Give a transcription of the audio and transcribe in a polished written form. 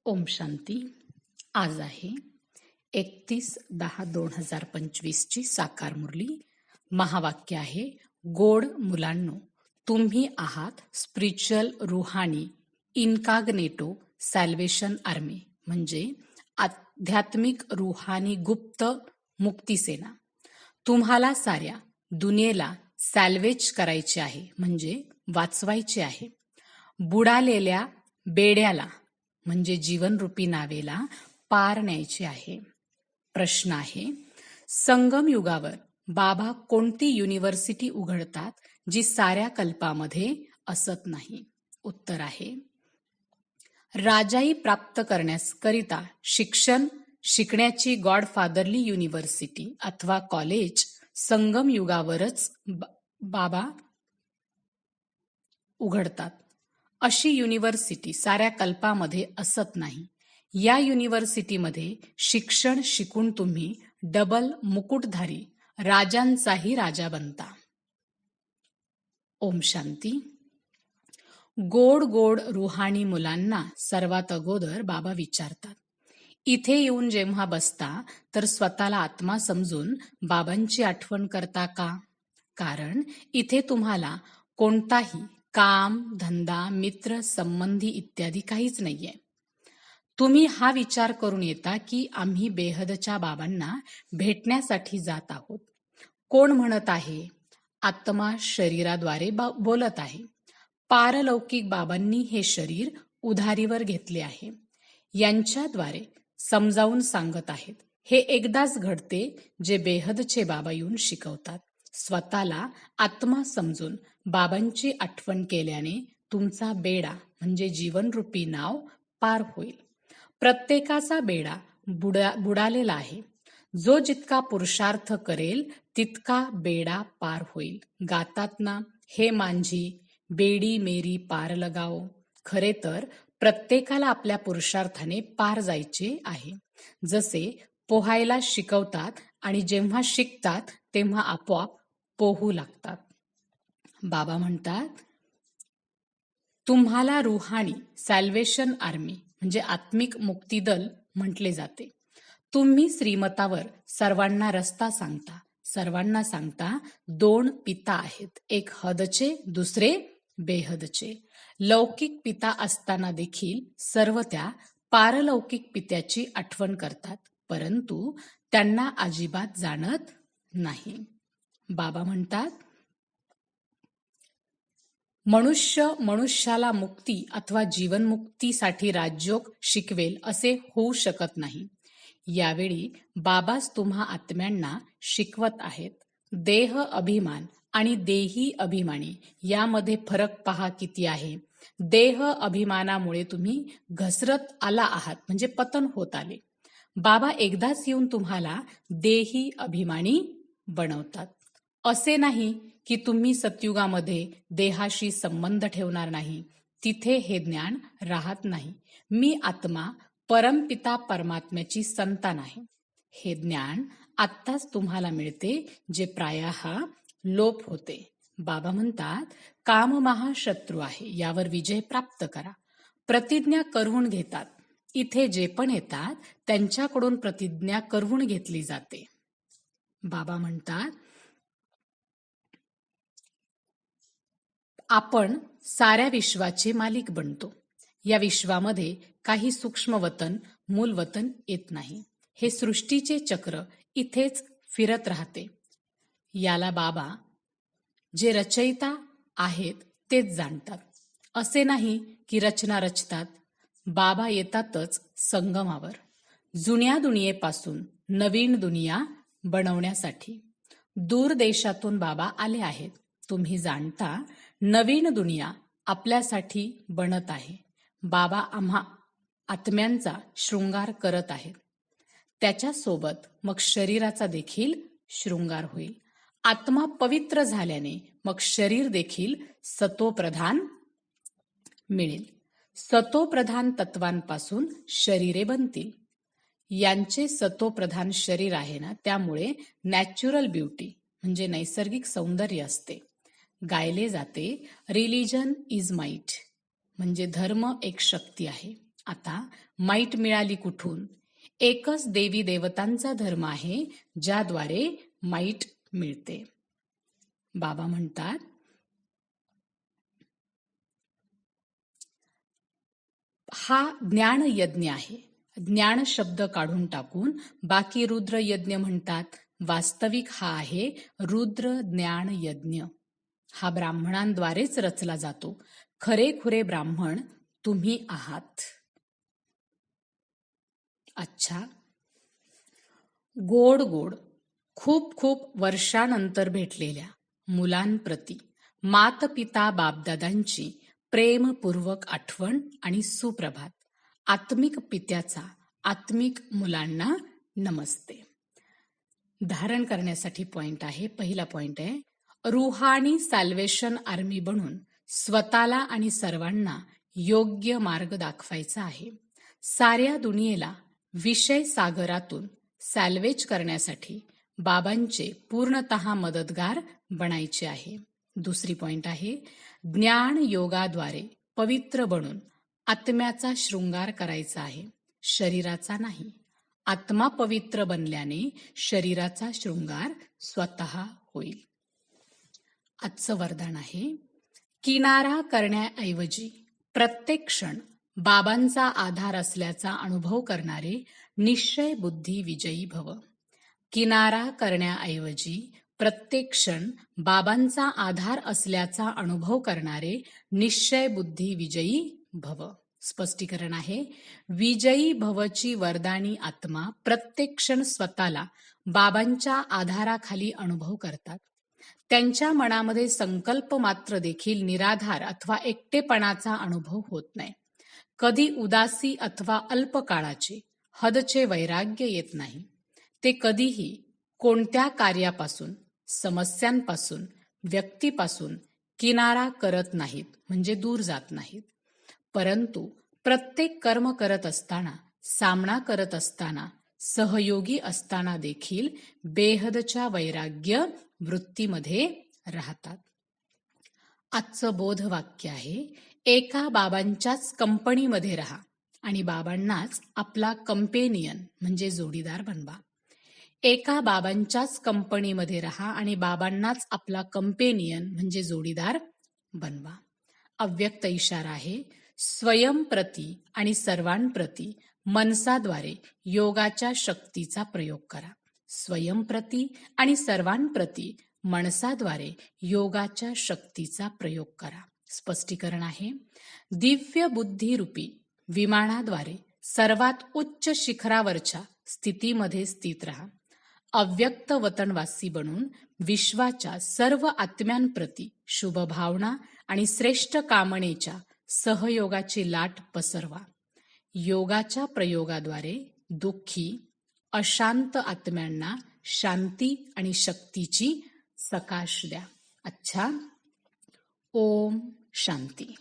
ओम शांती. आज आहे 31/10/2025 ची साकार मुरली. महावाक्य आहे, गोड मुलांनो, तुम्ही आहात स्पिरिच्युअल रुहानी इनकॉग्निटो सॅल्वेशन आर्मी, म्हणजे आध्यात्मिक रुहानी गुप्त मुक्तीसेना. तुम्हाला साऱ्या दुनियेला सॅल्वेज करायचे आहे, म्हणजे वाचवायचे आहे. बुडालेल्या बेड्याला म्हणजे जीवनरूपी नावेला पार न्यायचे आहे. प्रश्न आहे, संगम युगावर बाबा कोणती युनिव्हर्सिटी उघडतात जी साऱ्या कल्पामध्ये असत नाही? उत्तर आहे, राजाई प्राप्त करण्याकरिता शिकण्याची गॉडफादरली युनिव्हर्सिटी अथवा कॉलेज संगम युगावरच बाबा उघडतात. अशी युनिव्हर्सिटी साऱ्या कल्पामध्ये असत नाही. या युनिव्हर्सिटीमध्ये शिक्षण शिकून तुम्ही डबल मुकुटधारी राजांचाही राजा बनता. ओम शांती. गोड गोड रुहानी मुलांना सर्वात अगोदर बाबा विचारतात, इथे येऊन जेव्हा बसता तर स्वतःला आत्मा समजून बाबांची आठवण करता का? कारण इथे तुम्हाला कोणताही काम, धंदा, मित्र, संबंधी इत्यादी काहीच नाहीये. तुम्ही हा विचार करून येता की आम्ही बेहदच्या बाबांना भेटण्यासाठी जात आहोत. कोण म्हणत आहे? आत्मा शरीराद्वारे बोलत आहे. पारलौकिक बाबांनी हे शरीर उधारीवर घेतले आहे. यांच्याद्वारे समजावून सांगत आहेत. हे एकदाच घडते जे बेहदचे बाबा येऊन शिकवतात. स्वतःला आत्मा समजून बाबांची आठवण केल्याने तुमचा बेडा म्हणजे जीवनरूपी नाव पार होईल. प्रत्येकाचा बेडा बुडालेला आहे. जो जितका पुरुषार्थ करेल तितका बेडा पार होईल. गातात ना, हे मांझी बेडी मेरी पार लगाओ. खरे तर प्रत्येकाला आपल्या पुरुषार्थाने पार जायचे आहे. जसे पोहायला शिकवतात आणि जेव्हा शिकतात तेव्हा आपोआप पोहू लागतात. बाबा म्हणतात, तुम्हाला रुहानी सॅल्वेशन आर्मी म्हणजे आत्मिक मुक्ती दल म्हटले जाते. तुम्ही श्रीमतावर सर्वांना रस्ता सांगता. सर्वांना सांगता दोन पिता आहेत, एक हदचे, दुसरे बेहदचे. लौकिक पिता असताना देखील सर्व त्या पारलौकिक पित्याची आठवण करतात, परंतु त्यांना अजिबात जाणत नाही. बाबा म्हणतात, मनुष्य मनुष्याला मुक्ती अथवा जीवनमुक्तीसाठी राजयोग शिकवेल असे होऊ शकत नाही. यावेळी बाबाच तुम्हा आत्म्यांना शिकवत आहेत. देह अभिमान आणि देही अभिमानी यामध्ये फरक पहा किती आहे. देह अभिमानामुळे तुम्ही घसरत आला आहात, म्हणजे पतन होत आले. बाबा एकदाच येऊन तुम्हाला देही अभिमानी बनवतात. असे नाही की तुम्ही सतयुगामध्ये देहाशी संबंध ठेवणार नाही, तिथे हे ज्ञान राहत नाही. मी आत्मा परमपिता परमात्म्याची संतान आहे. हे ज्ञान आत्ताच तुम्हाला मिळते, जे प्रायः लोप होते. बाबा म्हणतात, काम महाशत्रू आहे, यावर विजय प्राप्त करा. प्रतिज्ञा करवून घेतात. इथे जे पण येतात त्यांच्याकडून प्रतिज्ञा करवून घेतली जाते. बाबा म्हणतात, आपण साऱ्या विश्वाचे मालिक बनतो. या विश्वामध्ये काही सूक्ष्मवतन मूलवतन येत नाही. हे सृष्टीचे चक्र इथेच फिरत राहते. याला बाबा जे रचयिता आहेत तेच जाणतात. असे नाही की रचना रचतात. बाबा येतातच संगमावर, जुन्या दुनियेपासून नवीन दुनिया बनवण्यासाठी. दूर देशातून बाबा आले आहेत. तुम्ही जाणता नवीन दुनिया आपल्यासाठी बनत आहे. बाबा आम्हा आत्म्यांचा शृंगार करत आहेत. त्याच्यासोबत मग शरीराचा देखील शृंगार होईल. आत्मा पवित्र झाल्याने मग शरीर देखील सतोप्रधान मिळेल. सतोप्रधान तत्वांपासून शरीरे बनतील. यांचे सतोप्रधान शरीर आहे ना, त्यामुळे नॅचरल ब्युटी म्हणजे नैसर्गिक सौंदर्य असते. गायले जाते, रिलिजन इज माइट म्हणजे धर्म एक शक्ती आहे. आता माईट मिळाली कुठून? एकच देवी देवतांचा धर्म आहे ज्याद्वारे माईट मिळते. बाबा म्हणतात, हा ज्ञान यज्ञ आहे. ज्ञान शब्द काढून टाकून बाकी रुद्र यज्ञ म्हणतात. वास्तविक हा आहे रुद्र ज्ञान यज्ञ. हा ब्राह्मणांद्वारेच रचला जातो. खरेखुरे ब्राह्मण तुम्ही आहात. अच्छा. गोड गोड खूप खूप वर्षानंतर भेटलेल्या मुलांप्रती मात पिता बापदादांची प्रेमपूर्वक आठवण आणि सुप्रभात. आत्मिक पित्याचा आत्मिक मुलांना नमस्ते. धारण करण्यासाठी पॉइंट आहे. पहिला पॉइंट आहे, रुहानी सॅल्वेशन आर्मी बनून स्वतःला आणि सर्वांना योग्य मार्ग दाखवायचा आहे. साऱ्या दुनियेला विषय सागरातून सॅल्वेज करण्यासाठी बाबांचे पूर्णतः मदतगार बनायचे आहे. दुसरी पॉइंट आहे, ज्ञान योगाद्वारे पवित्र बनून आत्म्याचा शृंगार करायचा आहे, शरीराचा नाही. आत्मा पवित्र बनल्याने शरीराचा शृंगार स्वतः होईल. आजचं वरदान आहे, किनारा करण्याऐवजी प्रत्येक क्षण बाबांचा आधार असल्याचा अनुभव करणारे निश्चय बुद्धी विजयी भव. किनारा करण्याऐवजी प्रत्येक क्षण बाबांचा आधार असल्याचा अनुभव करणारे निश्चय बुद्धी विजयी भव. स्पष्टीकरण आहे, विजयी भवची वरदानी आत्मा प्रत्येक क्षण स्वतःला बाबांच्या आधाराखाली अनुभव करतात. त्यांच्या मनामध्ये संकल्प मात्र देखील निराधार अथवा एकटेपणाचा अनुभव होत नाही. कधी उदासी अथवा अल्पकाळाचे हदचे वैराग्य येत नाही. ते कधीही कोणत्या कार्यापासून, समस्यांपासून, व्यक्तीपासून किनारा करत नाहीत, म्हणजे दूर जात नाहीत. परंतु प्रत्येक कर्म करत असताना, सामना करत असताना, सहयोगी असताना देखील बेहदच्या वैराग्य वृत्तीमध्ये राहतात. आजचं बोधवाक्य आहे, एका बाबांच्याच कंपनीमध्ये राहा आणि बाबांनाच आपला कंपेनियन म्हणजे जोडीदार बनवा. एका बाबांच्याच कंपनीमध्ये राहा आणि बाबांनाच आपला कंपेनियन म्हणजे जोडीदार बनवा. अव्यक्त इशारा आहे, स्वयंप्रती आणि सर्वांप्रती मनसाद्वारे योगाच्या शक्तीचा प्रयोग करा. स्वयंप्रती आणि सर्वांप्रती मनसाद्वारे योगाच्या शक्तीचा प्रयोग करा. स्पष्टीकरण आहे, दिव्य बुद्धिरूपी विमानाद्वारे सर्वात उच्च शिखरावरच्या स्थितीमध्ये स्थित राहा. अव्यक्त वतनवासी बनून विश्वाच्या सर्व आत्म्यांप्रती शुभ भावना आणि श्रेष्ठ कामनेच्या सहयोगाची लाट पसरवा. योगाच्या प्रयोगाद्वारे दुःखी, अशांत आत्म्यांना शांती आणि शक्तीची सकाश द्या. अच्छा. ओम शांती.